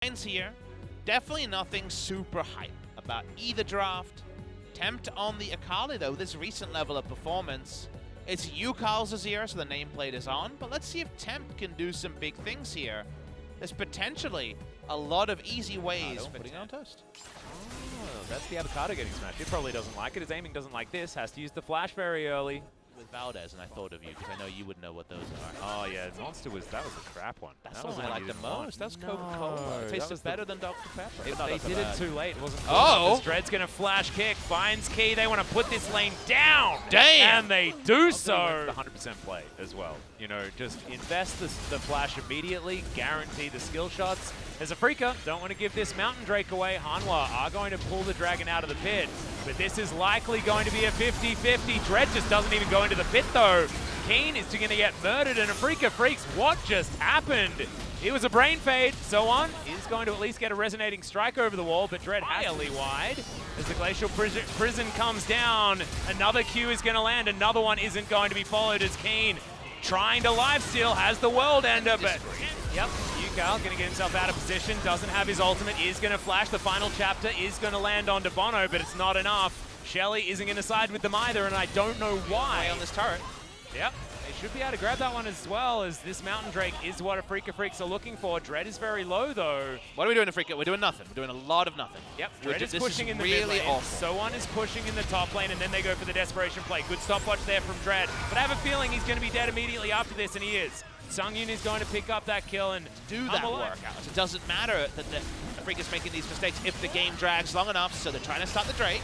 Lines here, definitely nothing super hype about either draft. Tempt on the Akali though, this recent level of performance. It's Yukal's Azir, so the nameplate is on, but let's see if Tempt can do some big things here. There's potentially a lot of easy ways for putting on toast. Oh, that's the avocado getting smashed. He probably doesn't like it. His aiming doesn't like this. Has to use the flash very early. With Valdez, and I thought of you because I know you would know what those are. Oh yeah, Monster that was a crap one. That's that the was one I liked the most. That's Coca-Cola. It tasted better than Dr. Pepper. They did it too late. It wasn't cool enough. Dread's gonna flash kick, finds Key. They want to put this lane down. Damn! And they do so. The 100% play as well. You know, just invest the flash immediately, guarantee the skill shots. As a Freaker, don't want to give this Mountain Drake away. Hanwha are going to pull the Dragon out of the pit, but this is likely going to be a 50-50. Dread just doesn't even go into the pit though. Keen is going to get murdered, and a Freaker freaks what just happened. It was a brain fade. So on is going to at least get a resonating strike over the wall, but Dread highly wide. As the Glacial Prison comes down, another Q is going to land. Another one isn't going to be followed as Keen trying to lifesteal, has the World Ender, but yep, Yukal going to get himself out of position, doesn't have his ultimate, is going to flash. The final chapter is going to land onto Bono, but it's not enough. HLE isn't going to side with them either, and I don't know why. On this turret. Yep, they should be able to grab that one as well, as this Mountain Drake is what a Freaks are looking for. Dread is very low though. What are we doing to Freaker? We're doing nothing. We're doing a lot of nothing. Yep, Dread is pushing in the really mid lane. awful. So1 is pushing in the top lane, and then they go for the desperation play. Good stopwatch there from Dread, but I have a feeling he's going to be dead immediately after this, and he is. Sungyun is going to pick up that kill and do that work out. It doesn't matter that the Freaker's making these mistakes if the game drags long enough, so they're trying to stop the Drake.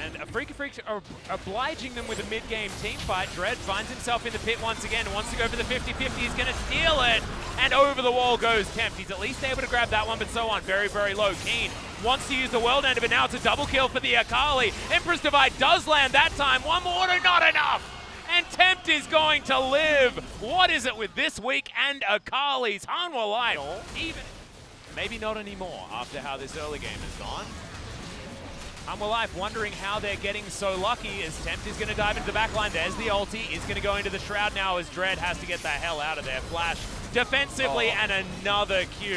And Freaks are obliging them with a mid-game team fight. Dread finds himself in the pit once again, wants to go for the 50-50. He's going to steal it, and over the wall goes Tempt. He's at least able to grab that one, but so on, very, very low. Keen wants to use the World Ender, but now it's a double kill for the Akali. Empress Divide does land that time. One more, not enough. And Tempt is going to live. What is it with this week and Akali's? Hanwha Life, even maybe not anymore after how this early game has gone. Hanwha Life wondering how they're getting so lucky, as Tempt is going to dive into the backline. There's the ulti, is going to go into the Shroud now as Dread has to get the hell out of there. Flash defensively, and another Q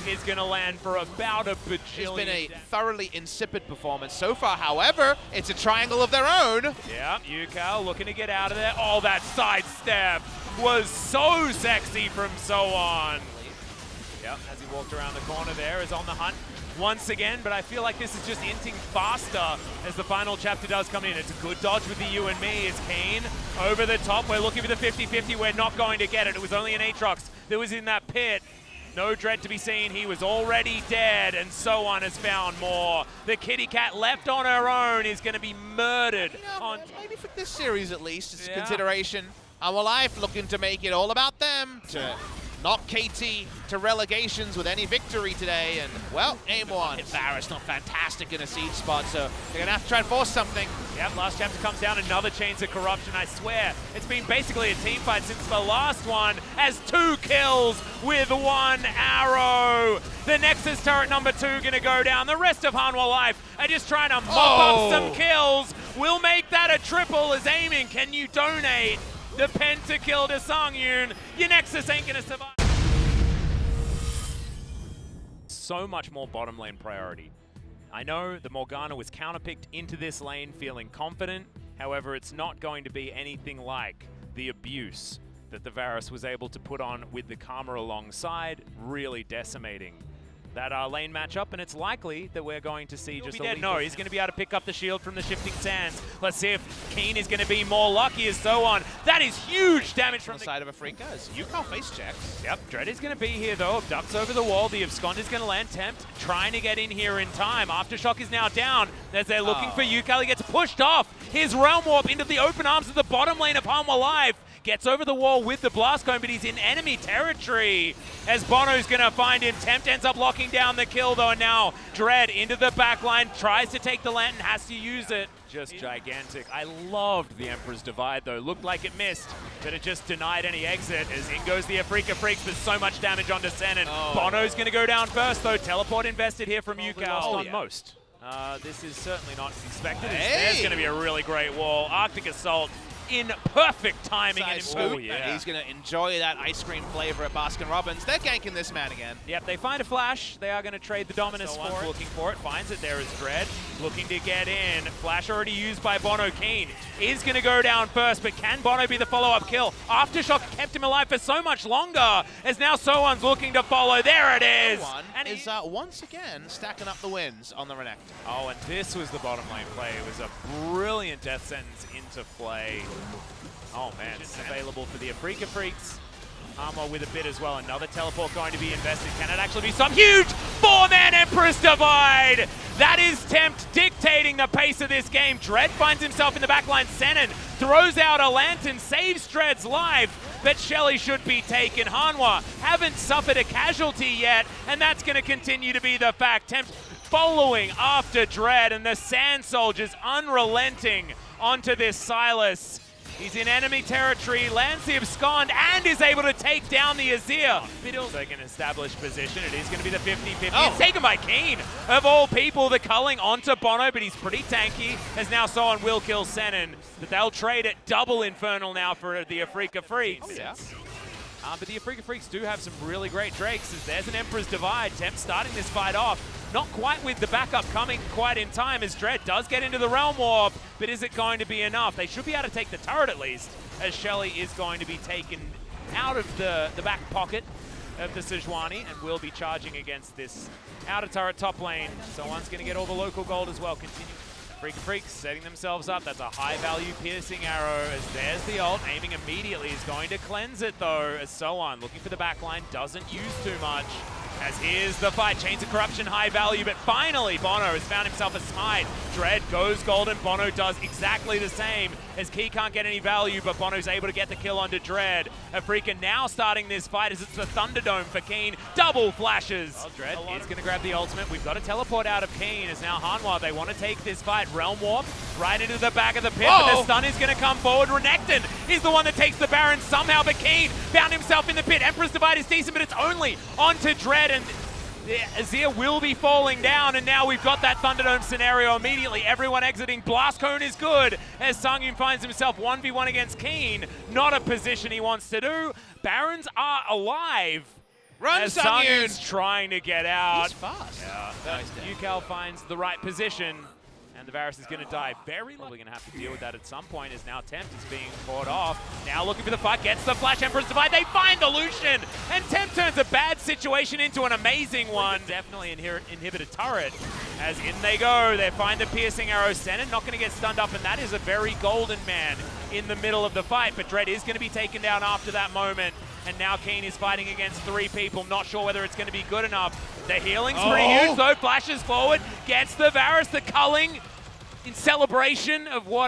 is going to land for about a bajillion. It's been a thoroughly insipid performance so far. However, it's a triangle of their own. Yeah, Yukal looking to get out of there. Oh, that sidestep was so sexy from So1. Yep, as he walked around the corner there, is on the hunt once again, but I feel like this is just inting faster as the final chapter does come in. It's a good dodge with the you and me. It's Kane over the top. We're looking for the 50-50. We're not going to get it. It was only an Aatrox that was in that pit. No Dread to be seen. He was already dead, and So1 has found more. The kitty cat left on her own is going to be murdered. Maybe for this series at least, it's a consideration. Hanwha Life looking to make it all about them, to knock KT to relegations with any victory today, and, well, aim one. Varus not fantastic in a siege spot, so they're going to have to try and force something. Yep, last chapter comes down, another Chains of Corruption. I swear, it's been basically a team fight since the last one, as 2 kills with 1 arrow. The Nexus turret number 2 going to go down. The rest of Hanwha Life are just trying to mop up some kills. We'll make that a triple as aiming. Can you donate the pentakill to Sungyun? Your Nexus ain't going to survive. So much more bottom lane priority. I know the Morgana was counterpicked into this lane feeling confident. However, it's not going to be anything like the abuse that the Varus was able to put on with the Karma alongside, really decimating that lane matchup, and it's likely that we're going to see just a no, he's going to be able to pick up the shield from the Shifting Sands. Let's see if Keen is going to be more lucky as So1. That is huge damage from the side of a Freaker as Yukal face checks. Yep, Dread is going to be here though. Ducks over the wall. The Abscond is going to land. Tempt trying to get in here in time. Aftershock is now down as they're looking for Yukal. He gets pushed off his Realm Warp into the open arms of the bottom lane of Hanwha Life. Gets over the wall with the Blast Cone, but he's in enemy territory as Bono's going to find him. Tempt ends up locking down the kill, though, and now Dread into the back line, tries to take the lantern, has to use it. Just gigantic. I loved the Emperor's Divide, though. Looked like it missed, but it just denied any exit, as in goes the Afrika Freaks with so much damage onto Sen, and Bono's going to go down first, though. Teleport invested here from Yukal. On most. This is certainly not expected. There's going to be a really great wall. Arctic Assault in perfect timing. And he's going to enjoy that ice cream flavor at Baskin-Robbins. They're ganking this man again. Yep, they find a flash. They are going to trade the dominus for it. Looking for it, finds it. There is Dread looking to get in. Flash already used by Bono. Keen is going to go down first, but can Bono be the follow-up kill? Aftershock kept him alive for so much longer, as now Sowan's looking to follow. There it is. Sowan is once again stacking up the wins on the Renekton. Oh, and this was the bottom lane play. It was a brilliant death sentence into play. Oh man, it's available for the Afrika Freaks. Armor with a bit as well. Another teleport going to be invested. Can it actually be some huge four-man Empress divide? That is Tempt dictating the pace of this game. Dread finds himself in the backline. Senin throws out a lantern, saves Dread's life, but Shelly should be taken. Hanwha haven't suffered a casualty yet, and that's going to continue to be the fact. Tempt following after Dread, and the Sand Soldiers unrelenting onto this Sylas. He's in enemy territory, lands the abscond, and is able to take down the Azir. So they can establish position. It is going to be the 50-50. It's taken by Keen, of all people. The culling onto Bono, but he's pretty tanky, as now Sowan will kill Senin. But they'll trade it double Infernal now for the Afrika Freaks. Oh, yeah. But the Afrika Freaks do have some really great Drakes, as there's an Emperor's Divide. Tempt starting this fight off. Not quite with the backup coming quite in time, as Dread does get into the Realm Warp, but is it going to be enough? They should be able to take the turret at least, as Shelly is going to be taken out of the back pocket of the Sejuani and will be charging against this outer turret top lane. Someone's going to get all the local gold as well. Continue. Afrika Freaks setting themselves up. That's a high-value piercing arrow, as there's the ult. Aiming immediately is going to cleanse it, though, as Sowan looking for the backline doesn't use too much. As here's the fight. Chains of Corruption, high value, but finally Bono has found himself a smite. Dread goes golden. Bono does exactly the same, as Key can't get any value, but Bono's able to get the kill onto Dread. Afrika now starting this fight as it's the Thunderdome for Keen. Double flashes. Well, Dread is going to grab the ultimate. We've got a teleport out of Keen, as now Hanwha, they want to take this fight. Realm Warp right into the back of the pit, but the stun is going to come forward. Renekton is the one that takes the Baron somehow, but Keen found himself in the pit. Emperor's Divide is decent, but it's only onto Dread, and Azir will be falling down, and now we've got that Thunderdome scenario immediately. Everyone exiting. Blast Cone is good, as Sangyun finds himself 1v1 against Keen. Not a position he wants to do. Barons are alive. Run, as Sangyun's trying to get out. He's fast. Yeah, nice. Yukal finds the right position, and the Varus is going to die. Very probably going to have to deal with that at some point, as now Tempt is being caught off. Now looking for the fight, gets the flash. Emperor's Divide, they find the Lucian, and Tempt turns a bad situation into an amazing one. Definitely inhibit a turret, as in they go. They find the piercing arrow. Senin not going to get stunned up, and that is a very golden man in the middle of the fight, but Dread is going to be taken down after that moment. And now Keen is fighting against three people. Not sure whether it's going to be good enough. The healing's pretty huge, though. Flashes forward, gets the Varus, the culling, in celebration of what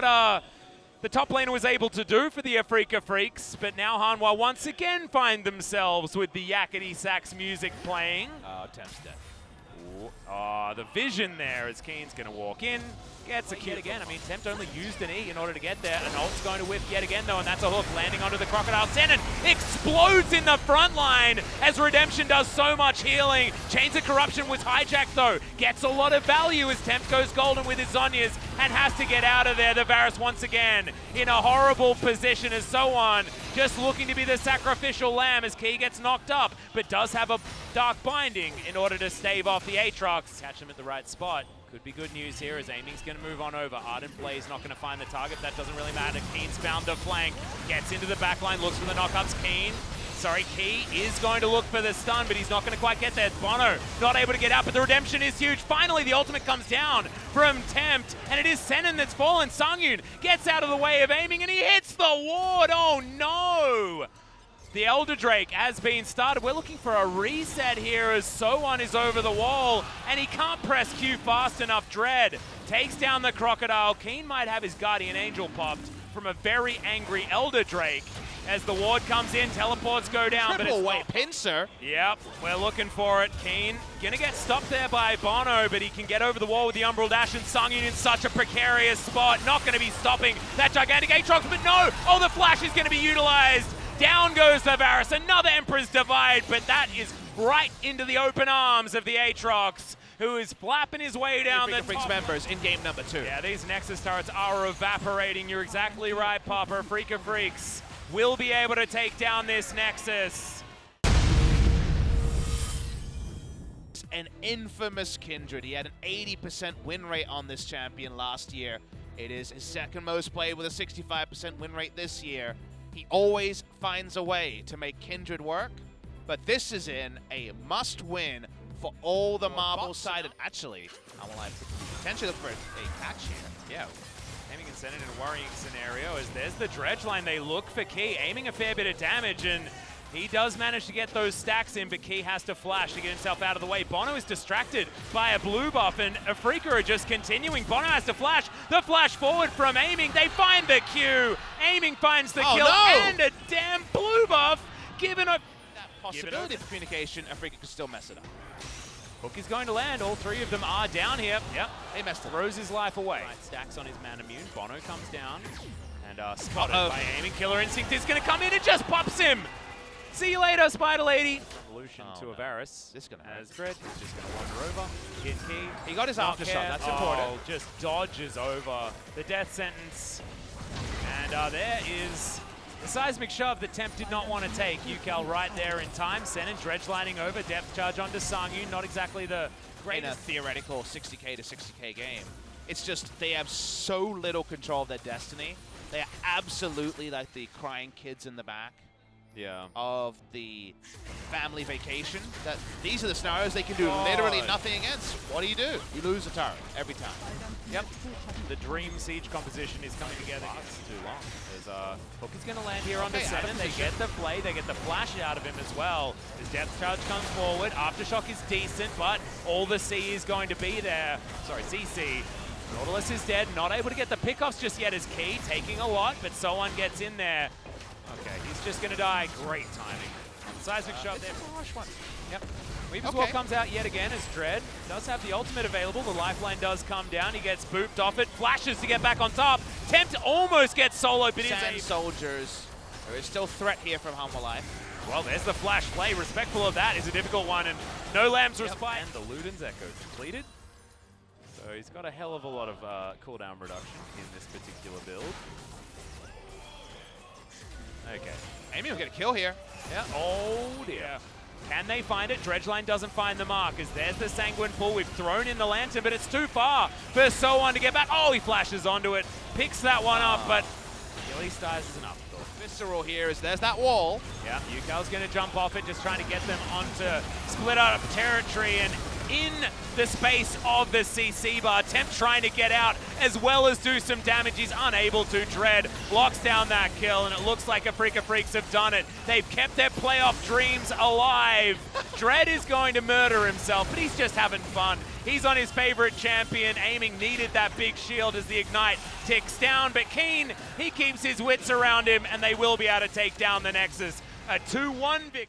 the top laner was able to do for the Afrika Freaks. But now Hanwha once again find themselves with the yakety sax music playing. Tempt's dead. The vision there, as Keen's going to walk in. Gets a kill again. I mean, Tempt only used an E in order to get there. An ult's going to whiff yet again, though, and that's a hook landing onto the Crocodile. Senin explodes in the front line as Redemption does so much healing. Chains of Corruption was hijacked, though. Gets a lot of value as Tempt goes golden with his Zhonya's and has to get out of there. The Varus once again in a horrible position as Sowan just looking to be the sacrificial lamb as Key gets knocked up, but does have a Dark Binding in order to stave off the Aatrox. Catch him at the right spot. Could be good news here, as Aiming's going to move on over. Ardent Blaze not going to find the target. That doesn't really matter. Keen's found the flank. Gets into the backline, looks for the knockups. Key is going to look for the stun, but he's not going to quite get there. Bono not able to get out, but the redemption is huge. Finally, the ultimate comes down from Tempt, and it is Senin that's fallen. Sangyun gets out of the way of Aiming, and he hits the ward. Oh, no! The Elder Drake has been started. We're looking for a reset here as Sowan is over the wall, and he can't press Q fast enough. Dread takes down the Crocodile. Keen might have his Guardian Angel popped from a very angry Elder Drake. As the ward comes in, teleports go down. Triple white pincer. Yep, we're looking for it. Keen gonna get stopped there by Bono, but he can get over the wall with the Umbral Dash, and Sangyun in such a precarious spot. Not gonna be stopping that gigantic Aatrox, but no! The flash is gonna be utilized. Down goes the Varus, another Emperor's Divide, but that is right into the open arms of the Aatrox, who is flapping his way down the Freaks top. members in game number 2. Yeah, these Nexus turrets are evaporating. You're exactly right, Popper. Freaka Freaks will be able to take down this Nexus. An infamous Kindred. He had an 80% win rate on this champion last year. It is his second most played with a 65% win rate this year. He always finds a way to make Kindred work, but this is in a must-win for all the marbles side. And actually, I will potentially look for a catch here. Yeah, aiming and sending in a worrying scenario as there's the dredge line. They look for Key, aiming a fair bit of damage, and he does manage to get those stacks in, but Key has to flash to get himself out of the way. Bono is distracted by a blue buff, and Afrika are just continuing. Bono has to flash. The flash forward from aiming. They find the Q. Aiming finds the kill, and a damn blue buff given up. That possibility of communication, Afrika could still mess it up. Hook is going to land. All three of them are down here. Yep, they messed it. Throws his life away. Right, stacks on his man immune. Bono comes down and spotted by aiming. Killer Instinct is going to come in and just pops him. See you later, Spider Lady. Revolution to Avaris. This is going to as Dread is just going to wander over. Hit Key. He got his aftershock. That's important. Just dodges over the death sentence. And there is the seismic shove that Temp did not want to take. UCal right there in time. Senin dredge lining over. Depth charge onto Sangyu. Not exactly the greatest. In a theoretical 60k to 60k game. It's just they have so little control of their destiny. They are absolutely like the crying kids in the back. Yeah. Of the family vacation. That these are the scenarios they can do literally nothing against. What do? You lose a turret every time. Yep. The Dream Siege composition is coming together. It's too long. There's Hook is going to land here onto Senin. They get the play. They get the flash out of him as well. His depth charge comes forward. Aftershock is decent, but all the C is going to be there. Sorry, CC. Nautilus is dead. Not able to get the pickoffs just yet as Key. Taking a lot, but Soan gets in there. Okay, he's just going to die. Great timing. Seismic shot there. Rush one. Yep. Weave as well comes out yet again as Dread does have the ultimate available. The lifeline does come down. He gets booped off it. Flashes to get back on top. Tempt almost gets solo, but Sand Soldiers. There is still threat here from Humble Life. Well, there's the flash play. Respectful of that is a difficult one, and no Lamb's respite. And the Luden's Echo completed. So he's got a hell of a lot of cooldown reduction in this particular build. Okay. Amy will get a kill here. Yeah. Oh dear. Can they find it? Dredgeline doesn't find the mark as there's the Sanguine Pull. We've thrown in the Lantern, but it's too far for Soan to get back. Oh, he flashes onto it. Picks that one up, but at least dies as an afterthought. Visceral here is there's that wall. Yeah, UCal's going to jump off it, just trying to get them onto split out of territory, and in the space of the CC bar. Temp trying to get out as well as do some damage. He's unable to. Dread locks down that kill, and it looks like Afrika Freaks have done it. They've kept their playoff dreams alive. Dread is going to murder himself, but he's just having fun. He's on his favorite champion. Aiming needed that big shield as the Ignite ticks down, but Keen, he keeps his wits around him, and they will be able to take down the Nexus. A 2-1 victory.